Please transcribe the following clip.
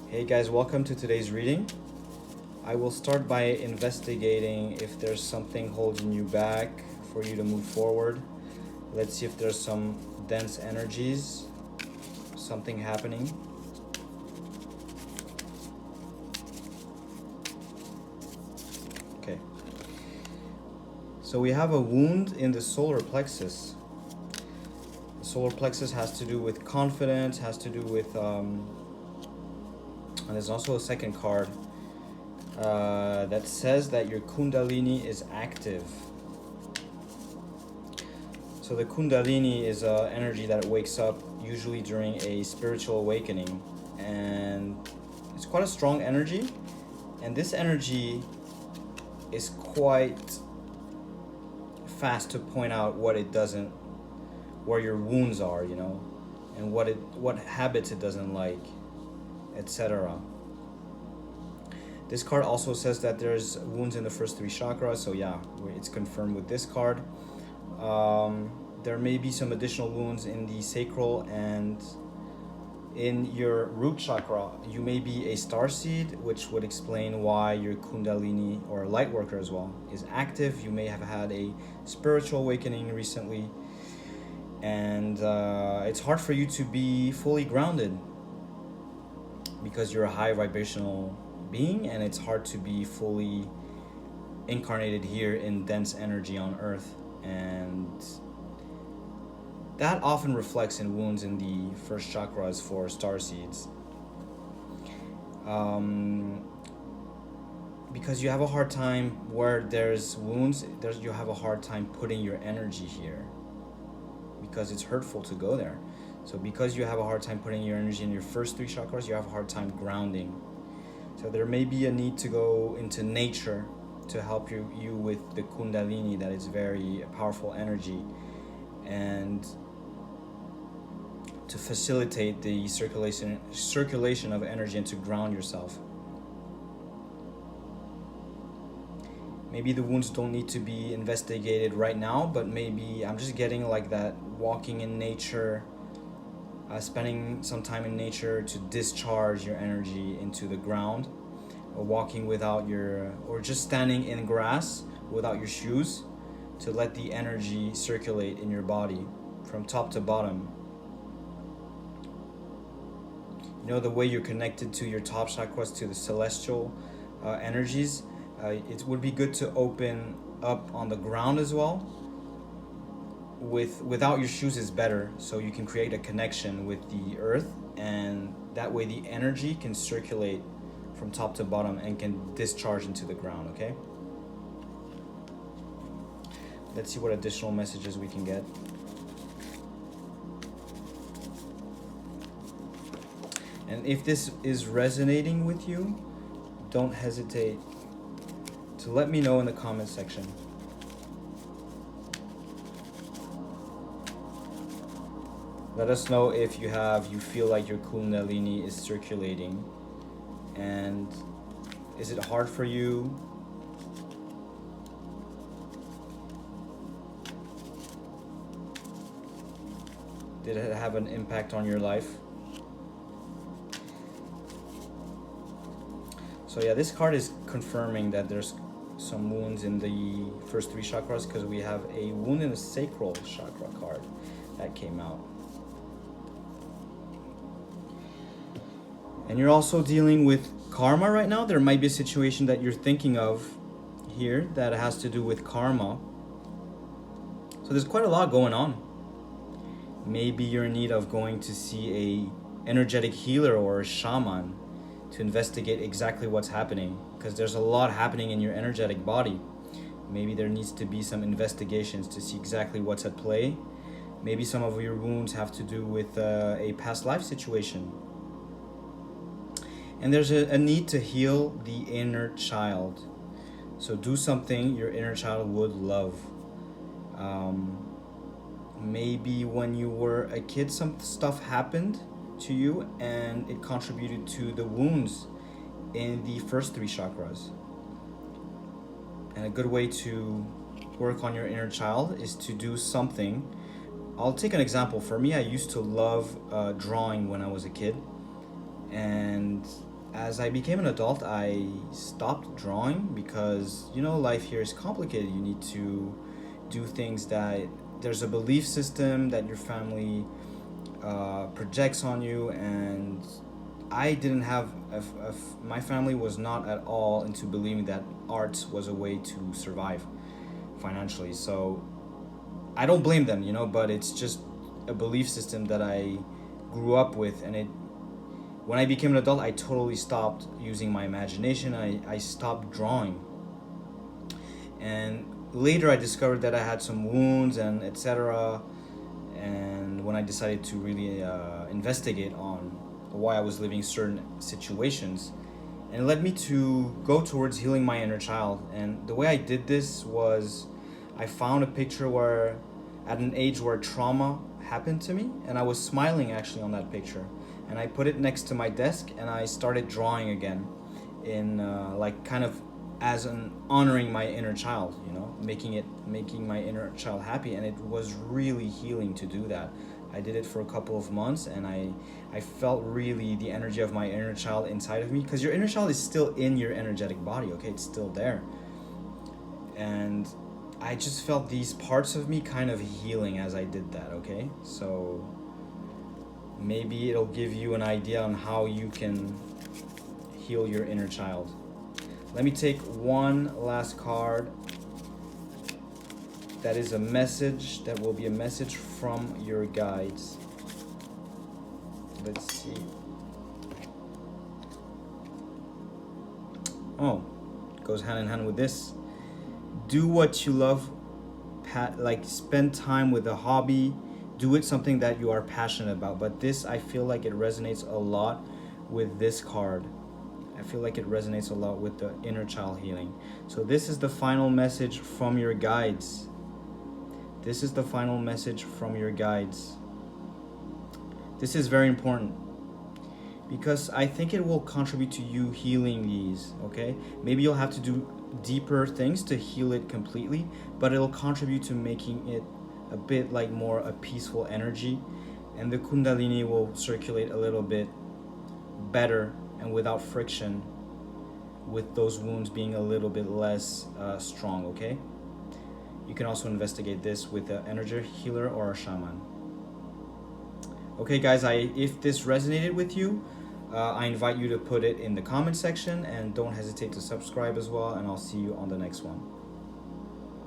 Hey guys, welcome to today's reading. I will start by investigating if there's something holding you back for you to move forward. Let's see if there's some dense energies, something happening. Okay. So we have a wound in the solar plexus. The solar plexus has to do with confidence, has to do with, and there's also a second card that says that your Kundalini is active. So the Kundalini is an energy that wakes up usually during a spiritual awakening, and it's quite a strong energy, and this energy is quite fast to point out what it doesn't, where your wounds are, and what habits it doesn't like, etc. This card also says that there's wounds in the first three chakras, so yeah, it's confirmed with this card. There may be some additional wounds in the sacral and in your root chakra. You may be a starseed, which would explain why your Kundalini, or light worker as well, is active. You may have had a spiritual awakening recently, and it's hard for you to be fully grounded because you're a high vibrational being, and it's hard to be fully incarnated here in dense energy on Earth, and that often reflects in wounds in the first chakras for starseeds. Because you have a hard time where there's wounds, you have a hard time putting your energy here because it's hurtful to go there. So because you have a hard time putting your energy in your first three chakras, you have a hard time grounding. So there may be a need to go into nature to help you with the Kundalini, that is very powerful energy, and to facilitate the circulation of energy and to ground yourself. Maybe the wounds don't need to be investigated right now, but maybe I'm just getting like that walking in nature, spending some time in nature to discharge your energy into the ground, or walking without or just standing in grass without your shoes to let the energy circulate in your body from top to bottom. The way you're connected to your top chakras, to the celestial energies, it would be good to open up on the ground as well. Without your shoes is better, so you can create a connection with the earth, and that way the energy can circulate from top to bottom and can discharge into the ground. Okay, let's see what additional messages we can get. And if this is resonating with you, don't hesitate to let me know in the comment section. Let us know if you feel like your Kundalini is circulating, and is it hard for you? Did it have an impact on your life? So yeah, this card is confirming that there's some wounds in the first three chakras, because we have a wound in the sacral chakra card that came out. And you're also dealing with karma right now. There might be a situation that you're thinking of here that has to do with karma. So there's quite a lot going on. Maybe you're in need of going to see a energetic healer or a shaman to investigate exactly what's happening, because there's a lot happening in your energetic body. Maybe there needs to be some investigations to see exactly what's at play. Maybe some of your wounds have to do with a past life situation. And there's a need to heal the inner child. So do something your inner child would love. Maybe when you were a kid, some stuff happened to you and it contributed to the wounds in the first three chakras. And a good way to work on your inner child is to do something. I'll take an example. For me, I used to love drawing when I was a kid, and as I became an adult, I stopped drawing because, you know, life here is complicated. You need to do things that there's a belief system that your family projects on you, and I didn't have my family was not at all into believing that art was a way to survive financially. So I don't blame them, you know, but it's just a belief system that I grew up with, and it when I became an adult, I totally stopped using my imagination. I stopped drawing, and later I discovered that I had some wounds and etc. And when I decided to really investigate on why I was living certain situations, and it led me to go towards healing my inner child. And the way I did this was I found a picture where at an age where trauma happened to me, and I was smiling actually on that picture, and I put it next to my desk and I started drawing again in like kind of as an honoring my inner child, you know, making my inner child happy. And it was really healing to do that. I did it for a couple of months, and I felt really the energy of my inner child inside of me, because your inner child is still in your energetic body, okay? It's still there. And I just felt these parts of me kind of healing as I did that, okay? So maybe it'll give you an idea on how you can heal your inner child. Let me take one last card. That is a message. That will be a message from your guides. Let's see. Oh, goes hand in hand with this. Do what you love. Like spend time with a hobby. Do it something that you are passionate about. But this, I feel like it resonates a lot with this card. I feel like it resonates a lot with the inner child healing. So this is the final message from your guides. This is the final message from your guides. This is very important because I think it will contribute to you healing these, okay? Maybe you'll have to do deeper things to heal it completely, but it'll contribute to making it a bit like more a peaceful energy, and the Kundalini will circulate a little bit better and without friction, with those wounds being a little bit less strong, okay? You can also investigate this with an energy healer or a shaman. Okay guys, if this resonated with you, I invite you to put it in the comment section, and don't hesitate to subscribe as well, and I'll see you on the next one.